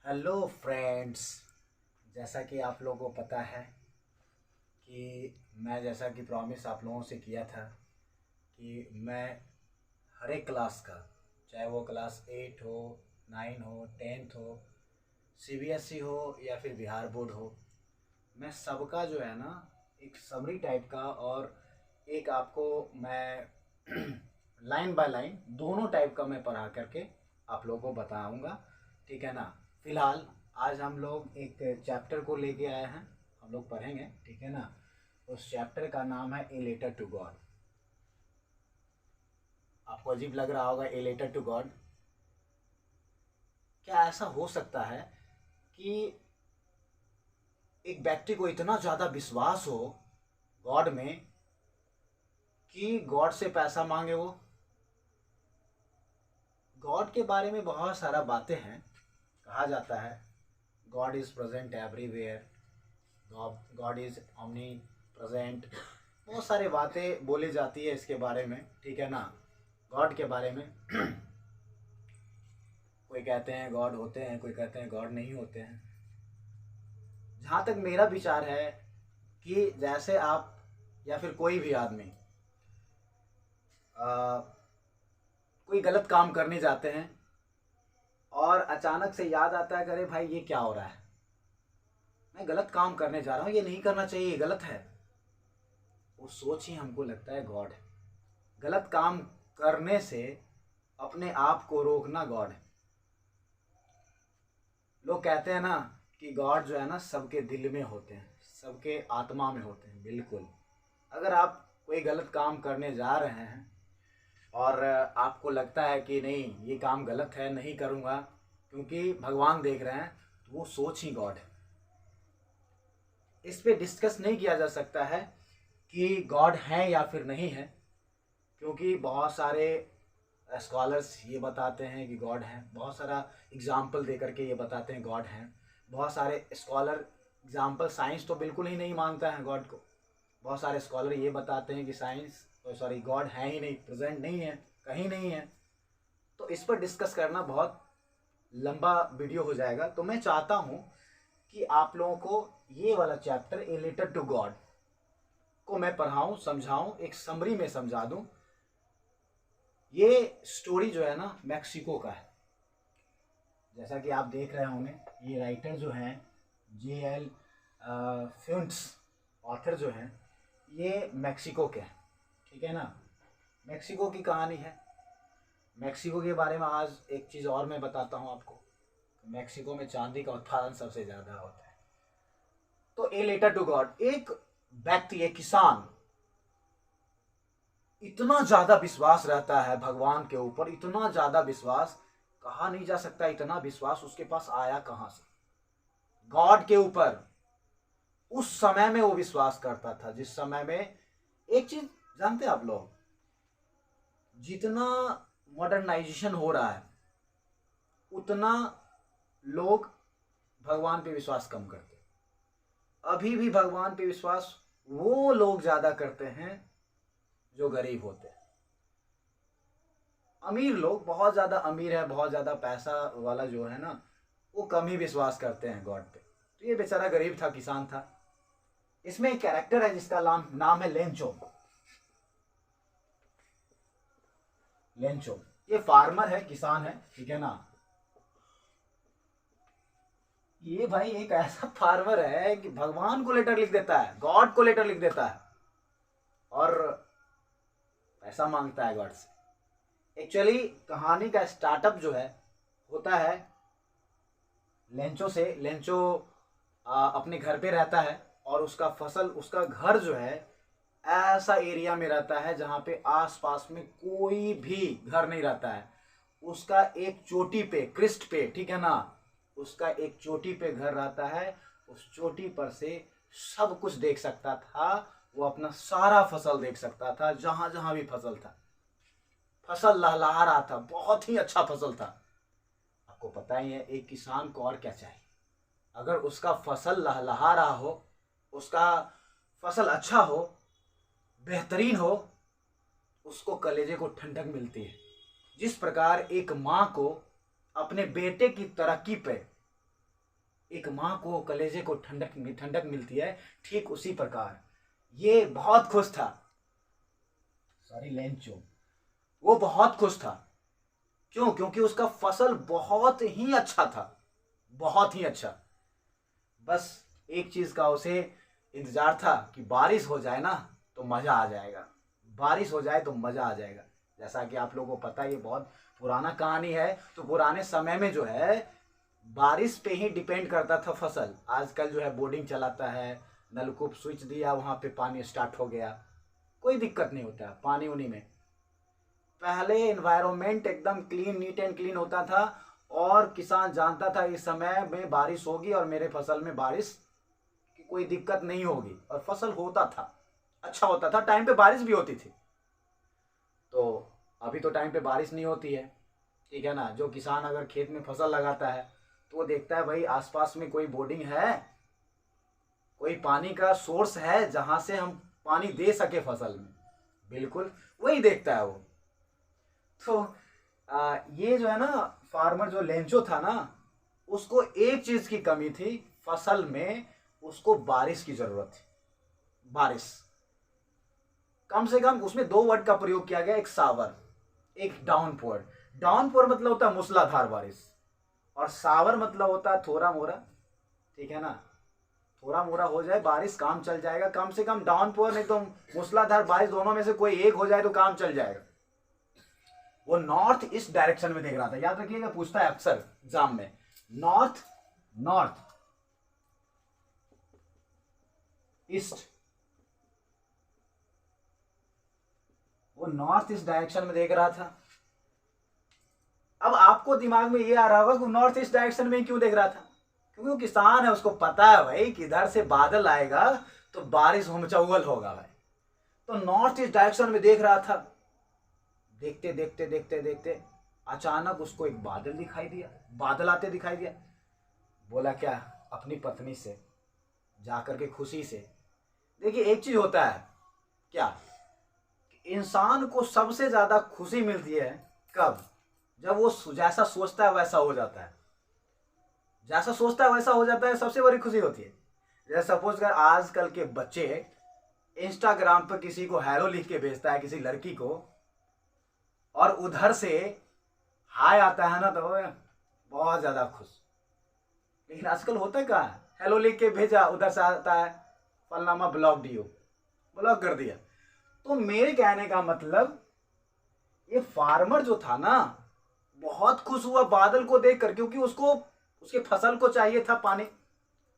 Hello friends. जैसा कि आप लोगों को पता है कि मैं जैसा कि प्रॉमिस आप लोगों से किया था कि मैं हर एक क्लास का, चाहे वो क्लास 8 हो, 9 हो, 10th हो, सीबीएसई हो या फिर बिहार बोर्ड हो, मैं सबका जो है ना एक समरी टाइप का और एक आपको मैं लाइन बाय लाइन दोनों टाइप का मैं पढ़ा करके आप लोगों को बताऊंगा। ठीक है ना। फिलहाल आज हम लोग एक चैप्टर को लेके आए हैं, हम लोग पढ़ेंगे। ठीक है ना। उस चैप्टर का नाम है ए लेटर टू गॉड। आपको अजीब लग रहा होगा ए लेटर टू गॉड। क्या ऐसा हो सकता है कि एक व्यक्ति को इतना ज़्यादा विश्वास हो गॉड में कि गॉड से पैसा मांगे वो? गॉड के बारे में बहुत सारा बातें हैं। कहा जाता है God is present everywhere, God is omni present. बहुत सारी बातें बोली जाती है इसके बारे में। ठीक है ना। गॉड के बारे में कोई कहते हैं गॉड होते हैं, कोई कहते हैं गॉड नहीं होते हैं। जहाँ तक मेरा विचार है कि जैसे आप या फिर कोई भी आदमी कोई गलत काम करने जाते हैं और अचानक से याद आता है कि अरे भाई ये क्या हो रहा है, मैं गलत काम करने जा रहा हूँ, ये नहीं करना चाहिए, ये गलत है। वो सोच ही हमको लगता है गॉड है। गलत काम करने से अपने आप को रोकना गॉड है। लोग कहते हैं ना कि गॉड जो है ना सबके दिल में होते हैं, सबके आत्मा में होते हैं। बिल्कुल। अगर आप कोई गलत काम करने जा रहे हैं और आपको लगता है कि नहीं ये काम गलत है, नहीं करूँगा क्योंकि भगवान देख रहे हैं, तो वो सोच ही गॉड है। इस पे डिस्कस नहीं किया जा सकता है कि गॉड है या फिर नहीं है, क्योंकि बहुत सारे स्कॉलर्स ये बताते हैं कि गॉड है, बहुत सारा एग्जाम्पल दे करके ये बताते हैं गॉड है। बहुत सारे स्कॉलर एग्जाम्पल, साइंस तो बिल्कुल ही नहीं मानता है गॉड को। बहुत सारे स्कॉलर ये बताते हैं कि साइंस सॉरी गॉड है ही नहीं, प्रेजेंट नहीं है, कहीं नहीं है। तो इस पर डिस्कस करना बहुत लंबा वीडियो हो जाएगा। तो मैं चाहता हूँ कि आप लोगों को ये वाला chapter a letter to God को मैं पढ़ाऊँ, समझाऊँ, एक समरी में समझा दूँ। ये स्टोरी जो है ना मैक्सिको का है। जैसा कि आप देख रहे होंगे, ये राइटर जो हैं J.L. फ्यूंट्स, ऑथर जो हैं, ये मैक्सिको के हैं। ठीक है ना। मैक्सिको की कहानी है। मैक्सिको के बारे में आज एक चीज़ और मैं बताता हूँ आपको। मैक्सिको में चांदी का उत्पादन सबसे ज़्यादा होता है। तो ए लेटर टू गॉड, एक व्यक्ति, एक किसान, इतना ज़्यादा विश्वास रहता है भगवान के ऊपर, इतना ज़्यादा विश्वास, कहा नहीं जा सकता इतना विश्वास उसके पास आया कहाँ से। गॉड के ऊपर उस समय में वो विश्वास करता था जिस समय में, एक चीज जानते हैं आप लोग, जितना मॉडर्नाइजेशन हो रहा है उतना लोग भगवान पे विश्वास कम करते हैं। अभी भी भगवान पे विश्वास वो लोग ज्यादा करते हैं जो गरीब होते हैं। अमीर लोग, बहुत ज्यादा अमीर है, बहुत ज्यादा पैसा वाला जो है ना, वो कम ही विश्वास करते हैं गॉड पे। तो ये बेचारा गरीब था, किसान था। इसमें एक कैरेक्टर है जिसका नाम है लेंचो। लेंचो ये फार्मर है, किसान है। ठीक है ना। ये भाई एक ऐसा फार्मर है कि भगवान को लेटर लिख देता है, गॉड को लेटर लिख देता है और पैसा मांगता है गॉड से। एक्चुअली कहानी का स्टार्टअप जो है होता है लेंचो से। लेंचो अपने घर पे रहता है और उसका फसल, उसका घर जो है ऐसा एरिया में रहता है जहाँ पे आसपास में कोई भी घर नहीं रहता है। उसका एक चोटी पे, क्रिस्ट पे, ठीक है ना, उसका एक चोटी पे घर रहता है। उस चोटी पर से सब कुछ देख सकता था। वो अपना सारा फसल देख सकता था, जहां जहां भी फसल था। फसल लहलहा रहा था, बहुत ही अच्छा फसल था। आपको पता ही है एक किसान को और क्या चाहिए। अगर उसका फसल लहलहा रहा हो, उसका फसल अच्छा हो, बेहतरीन हो, उसको कलेजे को ठंडक मिलती है। जिस प्रकार एक माँ को अपने बेटे की तरक्की पे एक माँ को कलेजे को ठंडक ठंडक मिलती है, ठीक उसी प्रकार ये बहुत खुश था, सॉरी लेंचो, वो बहुत खुश था। क्यों? क्योंकि उसका फसल बहुत ही अच्छा था, बहुत ही अच्छा। बस एक चीज का उसे इंतजार था कि बारिश हो जाए ना तो मजा आ जाएगा, बारिश हो जाए तो मजा आ जाएगा। जैसा कि आप लोगों को पता है ये बहुत पुराना कहानी है, तो पुराने समय में जो है बारिश पे ही डिपेंड करता था फसल। आजकल जो है बोर्डिंग चलाता है, नलकूप स्विच दिया, वहां पे पानी स्टार्ट हो गया, कोई दिक्कत नहीं होता पानी उन्हीं में। पहले एनवायरनमेंट एकदम क्लीन, नीट एंड क्लीन होता था और किसान जानता था इस समय में बारिश होगी और मेरे फसल में बारिश की कोई दिक्कत नहीं होगी, और फसल होता था, अच्छा होता था, टाइम पे बारिश भी होती थी। तो अभी तो टाइम पे बारिश नहीं होती है, ठीक है ना। जो किसान अगर खेत में फसल लगाता है तो वो देखता है भाई आसपास में कोई बोर्डिंग है, कोई पानी का सोर्स है जहां से हम पानी दे सके फसल में, बिल्कुल वही देखता है वो। तो ये जो है ना फार्मर जो लेंचो था ना, उसको एक चीज की कमी थी फसल में, उसको बारिश की जरूरत थी। बारिश कम से कम उसमें दो वर्ड का प्रयोग किया गया, एक सावर, एक डाउनपोर। डाउनपोर मतलब होता है मूसलाधार बारिश, और सावर मतलब होता है थोड़ा मोरा, ठीक है ना। थोड़ा मोरा हो जाए बारिश काम चल जाएगा, कम से कम डाउनपोर नहीं तो मूसलाधार बारिश, दोनों में से कोई एक हो जाए तो काम चल जाएगा। वो नॉर्थ ईस्ट डायरेक्शन में देख रहा था, याद रखिएगा पूछता है अक्सर एग्जाम में, नॉर्थ नॉर्थ ईस्ट, वो नॉर्थ ईस्ट डायरेक्शन में देख रहा था। अब आपको दिमाग में ये आ रहा होगा कि नॉर्थ ईस्ट डायरेक्शन में क्यों देख रहा था, क्योंकि वो किसान है, उसको पता है भाई कि इधर से बादल आएगा तो बारिश होमचौगल होगा भाई। तो नॉर्थ ईस्ट डायरेक्शन में देख रहा था। देखते देखते देखते देखते अचानक उसको एक बादल दिखाई दिया, बादल आते दिखाई दिया। बोला क्या, अपनी पत्नी से जाकर के खुशी से, देखिए एक चीज होता है क्या, इंसान को सबसे ज्यादा खुशी मिलती है कब, जब वो जैसा सोचता है वैसा हो जाता है, जैसा सोचता है वैसा हो जाता है, सबसे बड़ी खुशी होती है। जैसे सपोज कर आजकल के बच्चे इंस्टाग्राम पर किसी को हेलो लिख के भेजता है, किसी लड़की को, और उधर से हाय आता है ना तो बहुत ज्यादा खुश। लेकिन आजकल होता है क्या, हेलो लिख के भेजा, उधर से आता है फलनामा ब्लॉक दियो, ब्लॉक कर दिया। तो मेरे कहने का मतलब ये फार्मर जो था ना बहुत खुश हुआ बादल को देखकर, क्योंकि उसको उसके फसल को चाहिए था पानी,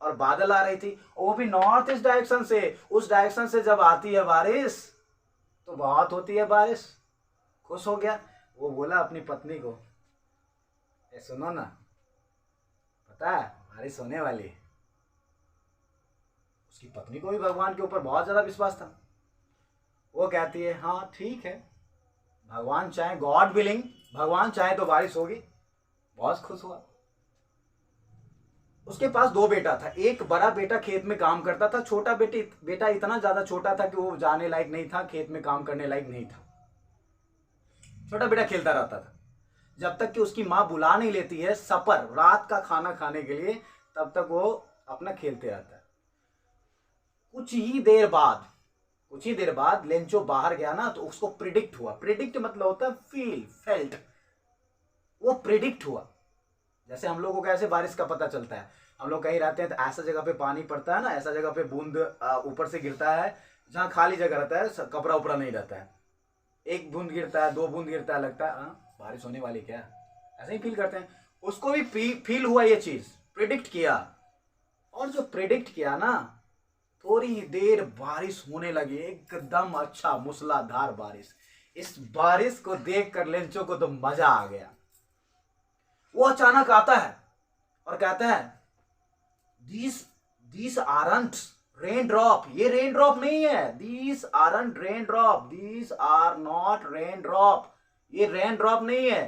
और बादल आ रही थी, और वो भी नॉर्थ ईस्ट डायरेक्शन से। उस डायरेक्शन से जब आती है बारिश तो बहुत होती है बारिश, खुश हो गया। वो बोला अपनी पत्नी को, ए सुनो ना, पता है बारिश होने वाली है। उसकी पत्नी को भी भगवान के ऊपर बहुत ज्यादा विश्वास था। वो कहती है हाँ ठीक है, भगवान चाहे, गॉड विलिंग, भगवान चाहे तो बारिश होगी। बहुत खुश हुआ। उसके पास दो बेटा था, एक बड़ा बेटा खेत में काम करता था, छोटा बेटा इतना ज्यादा छोटा था कि वो जाने लायक नहीं था, खेत में काम करने लायक नहीं था। छोटा बेटा खेलता रहता था, जब तक कि उसकी माँ बुला नहीं लेती है सपर, रात का खाना खाने के लिए, तब तक वो अपना खेलते रहता है। कुछ ही देर बाद लेंचो बाहर गया ना, तो उसको प्रिडिक्ट हुआ। प्रिडिक्ट मतलब होता है फील, फेल्ट। वो प्रिडिक्ट हुआ। जैसे हम लोगों को कैसे बारिश का पता चलता है, हम लोग कहीं रहते हैं तो ऐसा जगह पे पानी पड़ता है ना, ऐसा जगह पे बूंद ऊपर से गिरता है जहाँ खाली जगह रहता है, कपड़ा उपड़ा नहीं रहता है, एक बूंद गिरता है, दो बूंद गिरता है, लगता है बारिश होने वाली क्या, ऐसे ही फील करते हैं। उसको भी फील हुआ, ये चीज प्रिडिक्ट किया, और जो प्रिडिक्ट किया ना, थोड़ी देर बारिश होने लगी, एकदम अच्छा मूसलाधार बारिश। इस बारिश को देखकर लेंचो को तो मजा आ गया। वो अचानक आता है और कहता है दीस आरंट रेन ड्रॉप, ये रेन ड्रॉप नहीं है, these aren't rain drop, these are not rain drop, ये रेन ड्रॉप नहीं है,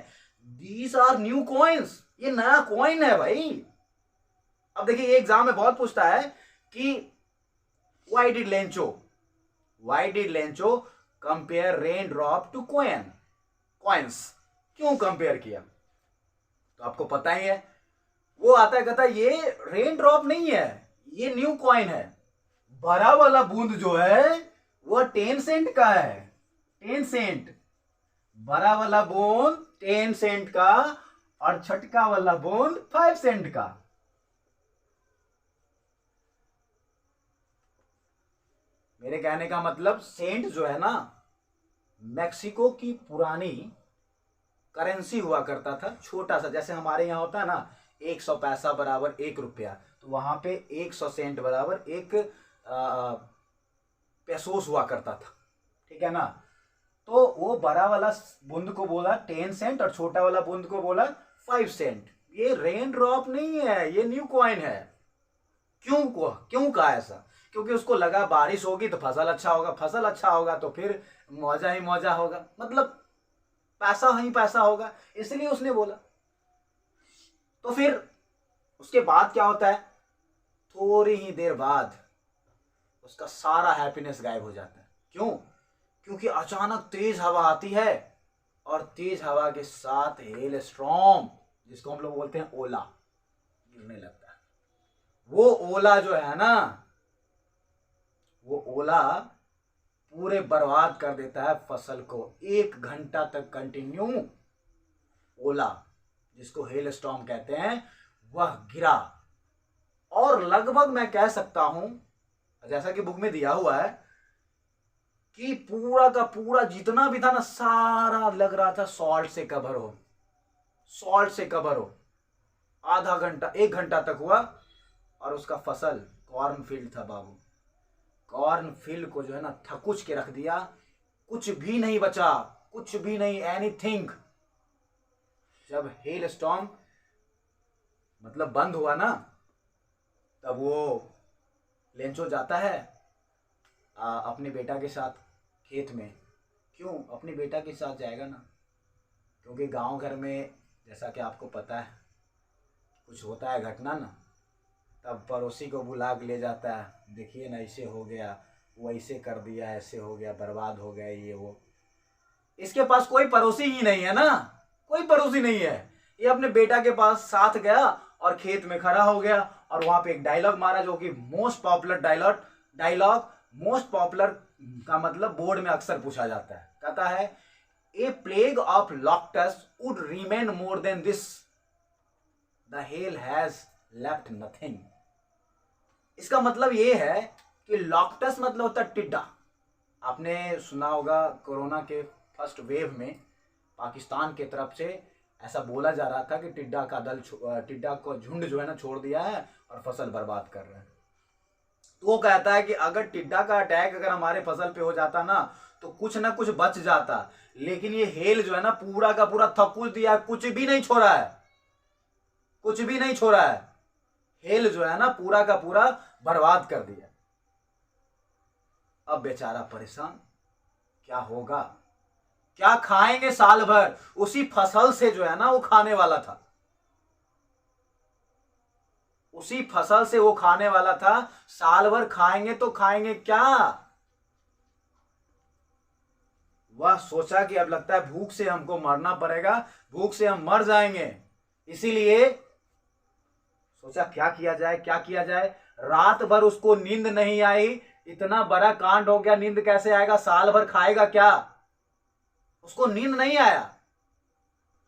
दीस आर न्यू कॉइन्स, ये नया कॉइन है भाई। अब देखिए ये एग्जाम में बहुत पूछता है कि why did Lencho compare raindrop to coins? क्यों कंपेयर किया? तो आपको पता ही है वो आता है कहता है ये रेन ड्रॉप नहीं है, ये न्यू कॉइन है। बड़ा वाला बूंद जो है वो 10 सेंट का है, 10 सेंट। बड़ा वाला बूंद 10 सेंट का और छटका वाला बूंद 5 सेंट का। मेरे कहने का मतलब सेंट जो है ना, मैक्सिको की पुरानी करेंसी हुआ करता था, छोटा सा, जैसे हमारे यहाँ होता है ना 100 पैसा बराबर 1 रुपया, तो वहां पे 100 सेंट बराबर 1 पेसोस हुआ करता था, ठीक है ना। तो वो बड़ा वाला बूंद को बोला 10 सेंट और छोटा वाला बूंद को बोला 5 सेंट। ये रेन ड्रॉप नहीं है, ये न्यू कॉइन है। क्यों कहा ऐसा? क्योंकि उसको लगा बारिश होगी तो फसल अच्छा होगा, फसल अच्छा होगा तो फिर मौजा ही मौजा होगा, मतलब पैसा ही पैसा होगा, इसलिए उसने बोला। तो फिर उसके बाद क्या होता है, थोड़ी ही देर बाद उसका सारा हैप्पीनेस गायब हो जाता है। क्यों? क्योंकि अचानक तेज हवा आती है और तेज हवा के साथ हेल स्टॉर्म, जिसको हम लोग बोलते हैं ओला, गिरने लगता है। वो ओला जो है ना, वो ओला पूरे बर्बाद कर देता है फसल को। 1 घंटा तक कंटिन्यू ओला, जिसको हेल स्टॉर्म कहते हैं, वह गिरा। और लगभग मैं कह सकता हूं, जैसा कि बुक में दिया हुआ है, कि पूरा का पूरा जितना भी था ना, सारा लग रहा था सॉल्ट से कवर हो, सॉल्ट से कवर हो। आधा घंटा 1 घंटा तक हुआ और उसका फसल कॉर्न फील्ड था बाबू, कॉर्न फील्ड को जो है ना थकुच के रख दिया, कुछ भी नहीं बचा, कुछ भी नहीं, एनीथिंग। जब हेल स्टॉर्म मतलब बंद हुआ ना, तब वो लेंचो जाता है अपने बेटा के साथ खेत में। क्यों अपने बेटा के साथ जाएगा ना? क्योंकि गांव घर में जैसा कि आपको पता है, कुछ होता है घटना ना, तब पड़ोसी को बुला के ले जाता है, देखिए ना ऐसे हो गया, वो ऐसे कर दिया, ऐसे हो गया, बर्बाद हो गया, ये वो। इसके पास कोई पड़ोसी ही नहीं है ना, कोई पड़ोसी नहीं है। ये अपने बेटा के पास साथ गया और खेत में खड़ा हो गया और वहां पे एक डायलॉग मारा, जो कि most popular dialogue most popular का मतलब बोर्ड में अक्सर पूछा जाता है। कहता है, a plague of locusts would remain more than this, the hell has left nothing. इसका मतलब ये है कि लॉक्टस मतलब होता है टिड्डा। आपने सुना होगा कोरोना के फर्स्ट वेव में पाकिस्तान के तरफ से ऐसा बोला जा रहा था कि टिड्डा को झुंड जो है ना छोड़ दिया है और फसल बर्बाद कर रहे हैं। तो वो कहता है कि अगर टिड्डा का अटैक अगर हमारे फसल पे हो जाता ना, तो कुछ ना कुछ बच जाता, लेकिन ये हेल जो है ना पूरा का पूरा थकुच दिया, कुछ भी नहीं छोड़ा है, कुछ भी नहीं छोड़ा है। हेल जो है ना पूरा का पूरा बर्बाद कर दिया। अब बेचारा परेशान, क्या होगा, क्या खाएंगे साल भर? उसी फसल से जो है ना वो खाने वाला था, उसी फसल से वो खाने वाला था, साल भर खाएंगे तो खाएंगे क्या? वह सोचा कि अब लगता है भूख से हमको मरना पड़ेगा, भूख से हम मर जाएंगे। इसीलिए सोचा क्या किया जाए, क्या किया जाए। रात भर उसको नींद नहीं आई, इतना बड़ा कांड हो गया, नींद कैसे आएगा, साल भर खाएगा क्या? उसको नींद नहीं आया,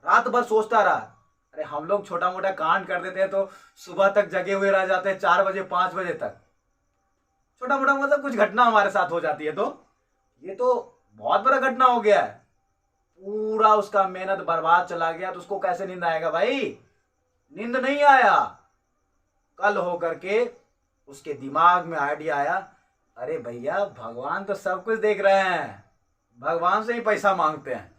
रात भर सोचता रहा। अरे हम लोग छोटा मोटा कांड कर देते हैं तो सुबह तक जगे हुए रह जाते हैं, 4 बजे 5 बजे तक, छोटा मोटा मतलब कुछ घटना हमारे साथ हो जाती है, तो ये तो बहुत बड़ा घटना हो गया है। पूरा उसका मेहनत बर्बाद चला गया, तो उसको कैसे नींद आएगा भाई? नींद नहीं आया। कल होकर के उसके दिमाग में आइडिया आया, अरे भैया भगवान तो सब कुछ देख रहे हैं, भगवान से ही पैसा मांगते हैं,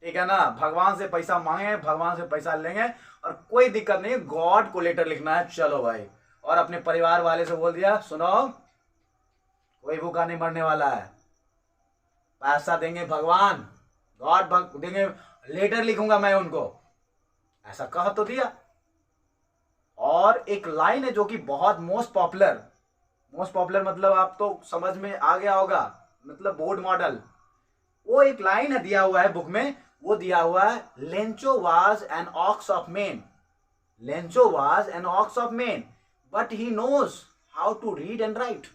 ठीक है ना, भगवान से पैसा मांगे, भगवान से पैसा लेंगे और कोई दिक्कत नहीं, गॉड को लेटर लिखना है, चलो भाई। और अपने परिवार वाले से बोल दिया, सुनो कोई भूखा नहीं मरने वाला है, पैसा देंगे भगवान, गॉड देंगे, लेटर लिखूंगा मैं उनको, ऐसा कह तो दिया। और एक लाइन है जो कि बहुत मोस्ट पॉपुलर मतलब आप तो समझ में आ गया होगा, मतलब बोर्ड मॉडल। वो एक लाइन है दिया हुआ है बुक में, वो दिया हुआ है, Lencho was an ox of man, Lencho was an ox of man but he knows how to read and write.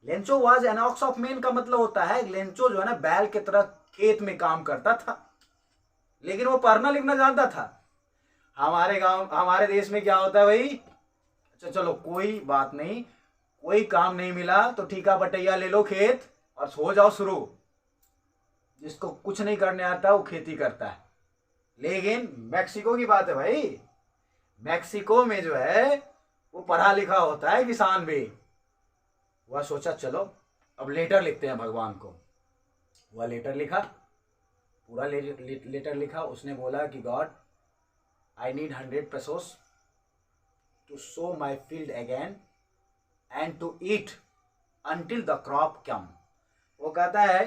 Lencho was an ox of man का मतलब होता है लेंचो जो है ना बैल की तरह खेत में काम करता था, लेकिन वो पढ़ना लिखना जानता था। हमारे गांव हमारे देश में क्या होता है भाई, अच्छा चलो कोई बात नहीं, कोई काम नहीं मिला तो ठीका बटैया ले लो खेत और हो जाओ शुरू। जिसको कुछ नहीं करने आता वो खेती करता है। लेकिन मैक्सिको की बात है भाई, मैक्सिको में जो है वो पढ़ा लिखा होता है किसान भी। वह सोचा चलो अब लेटर लिखते हैं भगवान को। वह लेटर लिखा, पूरा लेटर लिखा। उसने बोला कि god I need 100 pesos to sow my field again and to eat until the crop come. वो कहता है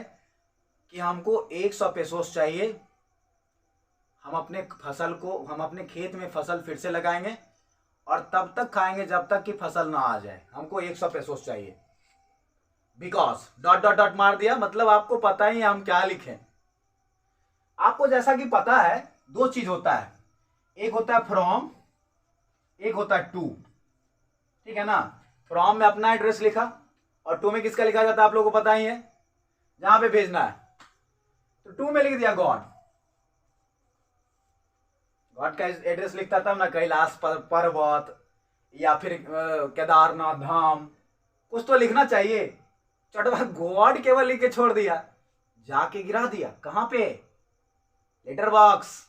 कि हमको 100 pesos चाहिए, हम अपने खेत में फसल फिर से लगाएंगे और तब तक खाएंगे जब तक कि फसल ना आ जाए। हमको 100 pesos चाहिए। बिकॉज डॉट डॉट डॉट मार दिया, मतलब आपको पता ही है हम क्या लिखें। आपको जैसा कि पता है दो चीज होता है, एक होता है फ्रॉम, एक होता है टू, ठीक है ना। फ्रॉम में अपना एड्रेस लिखा और टू में किसका लिखा जाता है आप लोगों को पता ही है, जहां पे भेजना है। तो टू में लिख दिया गॉड, गॉड का एड्रेस लिखता था ना, कैलाश पर्वत या फिर केदारनाथ धाम, कुछ तो लिखना चाहिए। चटवा गॉड केवल लिख के छोड़ दिया, जाके गिरा दिया कहां पे, लेटर बॉक्स।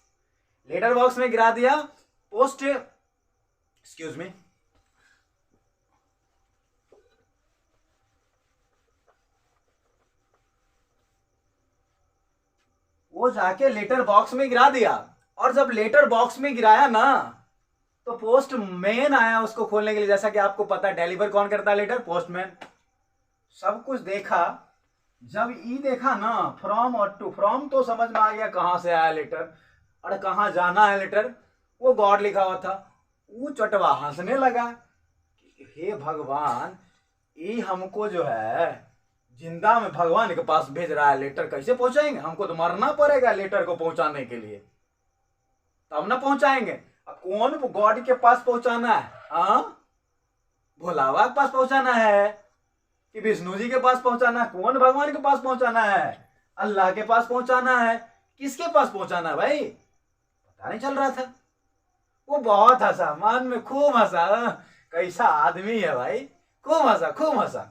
लेटर बॉक्स में गिरा दिया। पोस्ट एक्सक्यूज मी, वो जाके लेटर बॉक्स में गिरा दिया। और जब लेटर बॉक्स में गिराया ना तो पोस्ट मैन आया उसको खोलने के लिए। जैसा कि आपको पता है डिलीवर कौन करता है लेटर, पोस्टमैन। सब कुछ देखा, जब ई देखा ना फ्रॉम और टू, फ्रॉम तो समझ में आ गया कहां से आया लेटर और कहां जाना है लेटर, वो गॉड लिखा हुआ था। वो चटवा हंसने लगा, हे भगवान, ये हमको जो है जिंदा में भगवान के पास भेज रहा है, लेटर कैसे पहुंचाएंगे, हमको तो मरना पड़ेगा लेटर को पहुंचाने के लिए, तब ना पहुंचाएंगे। कौन गॉड के पास पहुंचाना है, हाँ भोला बाबा के पास पहुंचाना है कि विष्णु जी के पास पहुंचाना है, कौन भगवान के पास पहुंचाना है, अल्लाह के पास पहुंचाना है, किसके पास पहुंचाना है भाई, पता नहीं चल रहा था। वो बहुत हंसा, मन में खूब हंसा, कैसा आदमी है भाई, खूब हंसा खूब हंसा।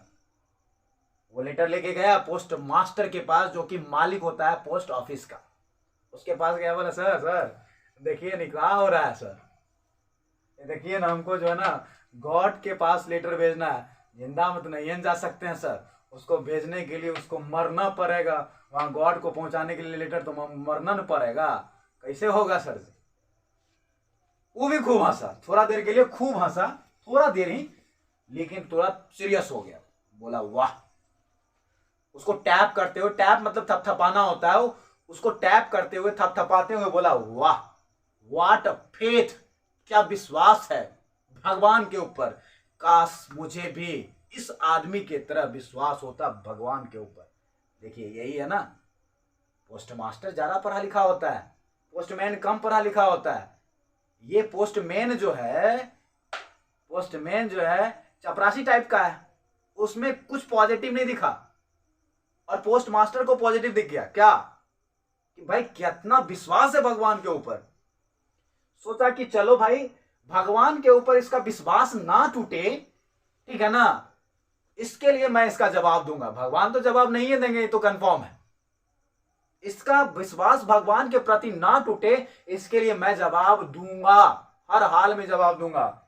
वो लेटर लेके गया पोस्ट मास्टर के पास, जो कि मालिक होता है पोस्ट ऑफिस का। उसके पास गया, बोला सर सर देखिए नहीं क्या हो रहा है सर, देखिए ना हमको जो है ना गॉड के पास लेटर भेजना है, जिंदा में तो नहीं जा सकते हैं सर, उसको भेजने के लिए उसको मरना पड़ेगा, वहां गॉड को पहुंचाने के लिए लेटर तो मरना न पड़ेगा, कैसे होगा सर जी। वो भी खूब हंसा, थोड़ा देर के लिए खूब हंसा, थोड़ा देर ही, लेकिन थोड़ा सीरियस हो गया। बोला वाह, उसको टैप करते हुए, टैप मतलब थपथपाना होता है, उसको टैप करते हुए थपथपाते हुए बोला वाह, व्हाट अ फेथ, क्या विश्वास है भगवान के ऊपर, काश मुझे भी इस आदमी के तरह विश्वास होता भगवान के ऊपर। देखिए यही है ना, पोस्ट मास्टर ज्यादा पढ़ा लिखा होता है, पोस्टमैन कम पढ़ा लिखा होता है। ये पोस्टमैन जो है चपरासी टाइप का है, उसमें कुछ पॉजिटिव नहीं दिखा और पोस्ट मास्टर को पॉजिटिव दिख गया। क्या कि भाई कितना विश्वास है भगवान के ऊपर। सोचा कि चलो भाई भगवान के ऊपर इसका विश्वास ना टूटे, ठीक है ना, इसके लिए मैं इसका जवाब दूंगा। भगवान तो जवाब नहीं है देंगे, ये तो कंफर्म है। इसका विश्वास भगवान के प्रति ना टूटे, इसके लिए मैं जवाब दूंगा, हर हाल में जवाब दूंगा।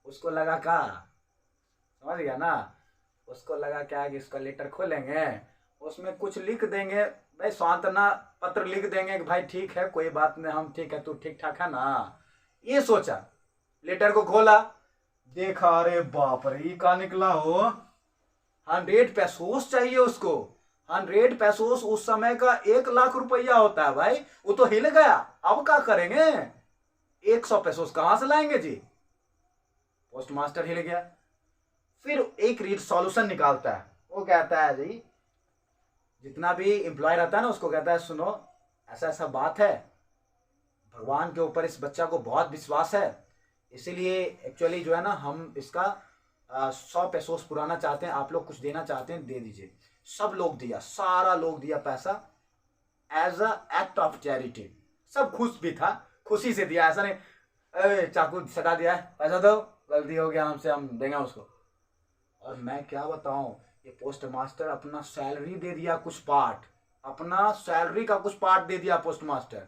उसको लगा क्या, समझ गया ना, उसको लगा क्या कि इसका लेटर खोलेंगे, उसमें कुछ लिख देंगे भाई, सांत्वना पत्र लिख देंगे कि भाई ठीक है कोई बात नहीं, हम ठीक है, तू ठीक ठाक है ना, ये सोचा। लेटर को खोला, देखा, अरे बाप रे का निकला हो, 100 pesos चाहिए उसको। 100 pesos उस समय का 1 लाख रुपया होता है भाई। वो तो हिल गया, अब क्या करेंगे, 100 pesos कहां से लाएंगे जी। पोस्ट मास्टर हिल गया। फिर एक रीड सॉल्यूशन निकालता है, वो कहता है जी, जितना भी एम्प्लॉय रहता है ना उसको कहता है, सुनो ऐसा ऐसा बात है, भगवान के ऊपर इस बच्चा को बहुत विश्वास है, इसीलिए एक्चुअली जो है ना हम इसका 100 पेसोस पुराना चाहते हैं। आप लोग कुछ देना चाहते हैं दे दीजिए। सब लोग दिया, सारा लोग दिया पैसा as a act of charity. सब खुश भी था, खुशी से दिया, ऐसा नहीं चाकू सटा दिया है पैसा दो गलती हो गया हमसे हम देंगे उसको। और मैं क्या बताऊं, ये पोस्ट मास्टर अपना सैलरी दे दिया कुछ पार्ट, अपना सैलरी का कुछ पार्ट दे दिया पोस्ट मास्टर।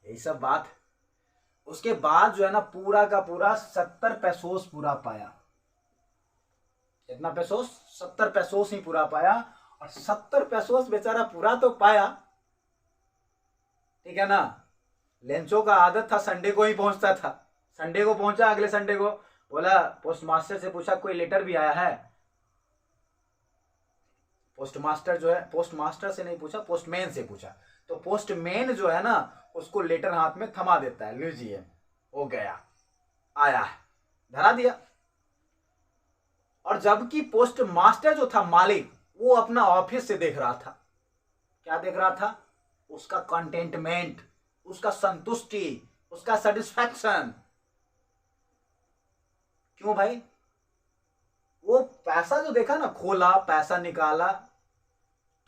यही सब बात। उसके बाद जो है ना पूरा का पूरा 70 पेसोस पूरा पाया। कितना पेसोस? 70 पेसोस ही पूरा पाया। और 70 पेसोस बेचारा पूरा तो पाया, ठीक है ना। लेंचो का आदत था संडे को ही पहुंचता था। संडे को पहुंचा, अगले संडे को बोला, पोस्ट मास्टर से पूछा कोई लेटर भी आया है। पोस्ट मास्टर जो है, पोस्ट मास्टर से नहीं पूछा, पोस्टमैन से पूछा। तो पोस्टमैन जो है ना उसको लेटर हाथ में थमा देता है, लीजिए हो गया, आया है, धरा दिया। और जबकि पोस्ट मास्टर जो था मालिक, वो अपना ऑफिस से देख रहा था। क्या देख रहा था? उसका कंटेंटमेंट, उसका संतुष्टि, उसका सेटिस्फैक्शन। क्यों भाई? वो पैसा जो देखा ना, खोला पैसा निकाला,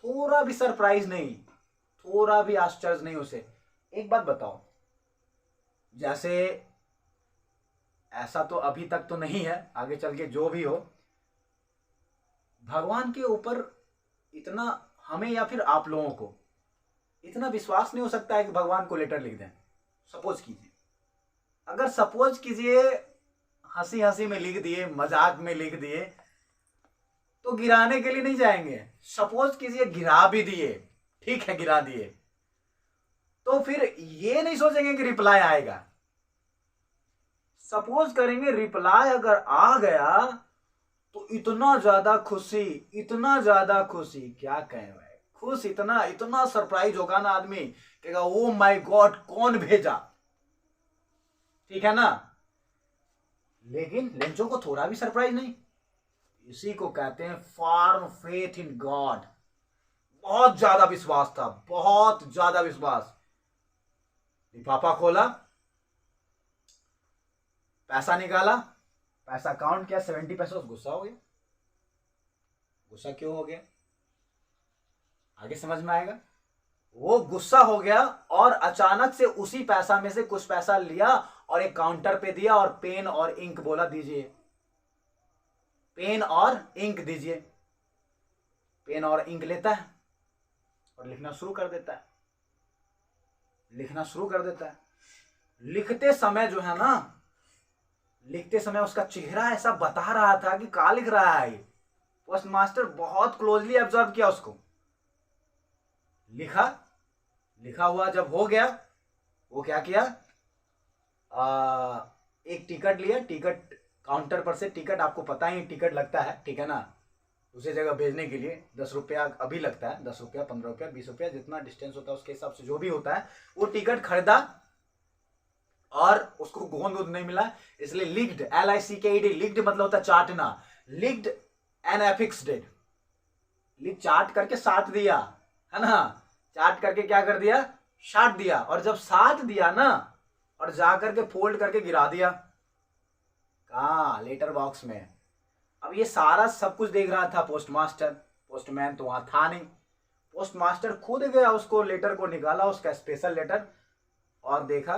थोड़ा भी सरप्राइज नहीं, थोड़ा भी आश्चर्य नहीं उसे। एक बात बताओ, जैसे ऐसा तो अभी तक तो नहीं है, आगे चल के जो भी हो, भगवान के ऊपर इतना हमें या फिर आप लोगों को इतना विश्वास नहीं हो सकता है कि भगवान को लेटर लिख दें। सपोज कीजिए, अगर सपोज कीजिए हंसी हंसी में लिख दिए, मजाक में लिख दिए, तो गिराने के लिए नहीं जाएंगे। सपोज कीजिए गिरा भी दिए, ठीक है गिरा दिए, तो फिर ये नहीं सोचेंगे कि रिप्लाई आएगा। सपोज करेंगे रिप्लाई अगर आ गया तो इतना ज्यादा खुशी, इतना ज्यादा खुशी, क्या कहें भाई, खुश इतना इतना सरप्राइज होगा ना आदमी, कहेगा ओ माय गॉड कौन भेजा, ठीक है ना। लेकिन लेंचो को थोड़ा भी सरप्राइज नहीं। इसी को कहते हैं फॉर्म फेथ इन गॉड। बहुत ज्यादा विश्वास था, बहुत ज्यादा विश्वास। लिफाफा खोला, पैसा निकाला, पैसा काउंट किया, 70 पेसोस। गुस्सा हो गया। गुस्सा क्यों हो गया आगे समझ में आएगा। वो गुस्सा हो गया और अचानक से उसी पैसा में से कुछ पैसा लिया और एक काउंटर पे दिया और पेन और इंक बोला दीजिए, पेन और इंक दीजिए। पेन और इंक लेता है और लिखना शुरू कर देता है, लिखना शुरू कर देता है। लिखते समय जो है ना, लिखते समय उसका चेहरा ऐसा बता रहा था कि क्या लिख रहा है। पोस्ट मास्टर बहुत क्लोजली ऑब्जर्व किया उसको। लिखा, लिखा हुआ जब हो गया, वो क्या किया, एक टिकट लिया। टिकट काउंटर पर से, टिकट आपको पता ही टिकट लगता है, ठीक है ना, दूसरी जगह भेजने के लिए 10 रुपया अभी लगता है, 10 रुपया, 15 रुपया, 20 रुपया, जितना डिस्टेंस होता है उसके हिसाब से जो भी होता है। वो टिकट खरीदा और उसको गोंद वोंद नहीं मिला, इसलिए लिक्ड, LICKED, लिक्ड मतलब होता है चाटना, लिक्ड एन एफिक्स्ड, लिख चार्ट करके साट दिया, है ना, चार्ट करके क्या कर दिया, साट दिया। और जब साट दिया ना और जाकर के फोल्ड करके गिरा दिया, कहाँ, लेटर बॉक्स में। अब ये सारा सब कुछ देख रहा था पोस्ट मास्टर, पोस्टमैन तो वहां था नहीं। पोस्ट मास्टर खुद गया, उसको लेटर को निकाला, उसका स्पेशल लेटर, और देखा,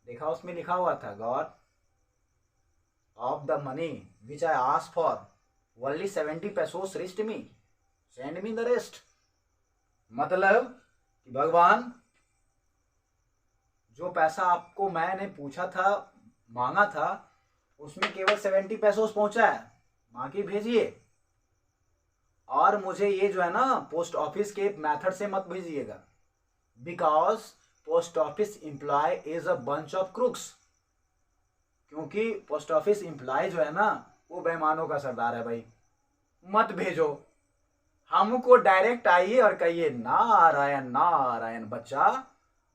देखा उसमें लिखा हुआ था, God of the money which I ask for only 70 pesos wrist me, send me the rest. मतलब कि भगवान, जो पैसा आपको मैंने पूछा था, मांगा था, उसमें केवल 70 पेसोस पहुंचा है, बाकी भेजिए। और मुझे ये जो है ना पोस्ट ऑफिस के मेथड से मत भेजिएगा, because post office employ is a bunch of crooks. क्योंकि पोस्ट ऑफिस एम्प्लॉय जो है ना वो बेईमानों का सरदार है भाई। मत भेजो, हमको डायरेक्ट आइए और कहिए नारायण नारायण बच्चा,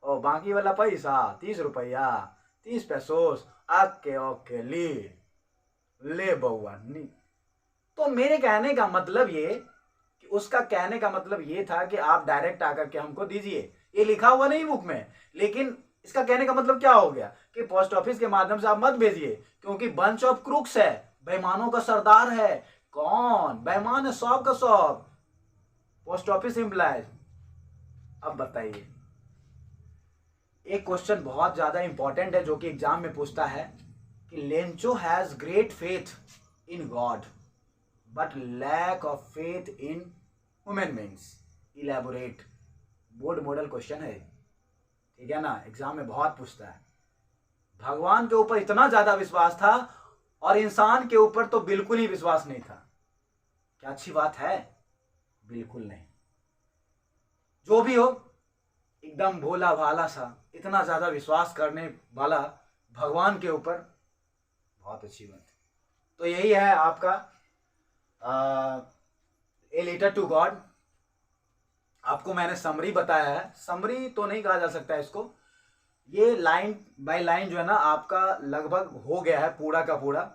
और बाकी वाला पैसा 30 रुपया, 30 पेसोस, ओके ओके ले बउआ नी। तो मेरे कहने का मतलब ये कि उसका कहने का मतलब ये था कि आप डायरेक्ट आकर के हमको दीजिए, ये लिखा हुआ नहीं बुक में, लेकिन इसका कहने का मतलब क्या हो गया कि पोस्ट ऑफिस के माध्यम से आप मत भेजिए, क्योंकि बंच ऑफ क्रूक्स है, बेईमानों का सरदार है। कौन बेईमान है? 100 का 100 पोस्ट ऑफिस एम्प्लॉयज। अब बताइए, एक क्वेश्चन बहुत ज्यादा इंपॉर्टेंट है जो कि एग्जाम में पूछता है कि Lencho has great faith in God but lack of faith in human beings, elaborate. Board model question है, ठीक है ना, एग्जाम में बहुत पूछता है। भगवान के ऊपर इतना ज्यादा विश्वास था और इंसान के ऊपर तो बिल्कुल ही विश्वास नहीं था। क्या अच्छी बात है? बिल्कुल नहीं। जो भी हो, एकदम भोला भाला सा, इतना ज्यादा विश्वास करने वाला भगवान के ऊपर, बहुत अच्छी बात है। तो यही है आपका ए लेटर टू गॉड। आपको मैंने समरी बताया है, समरी तो नहीं कहा जा सकता है इसको, ये लाइन बाय लाइन जो है ना आपका लगभग हो गया है पूरा का पूरा।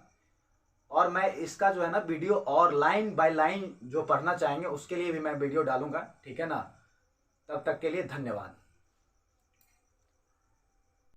और मैं इसका जो है ना वीडियो और लाइन बाय लाइन जो पढ़ना चाहेंगे उसके लिए भी मैं वीडियो डालूंगा, ठीक है ना। तब तक के लिए धन्यवाद।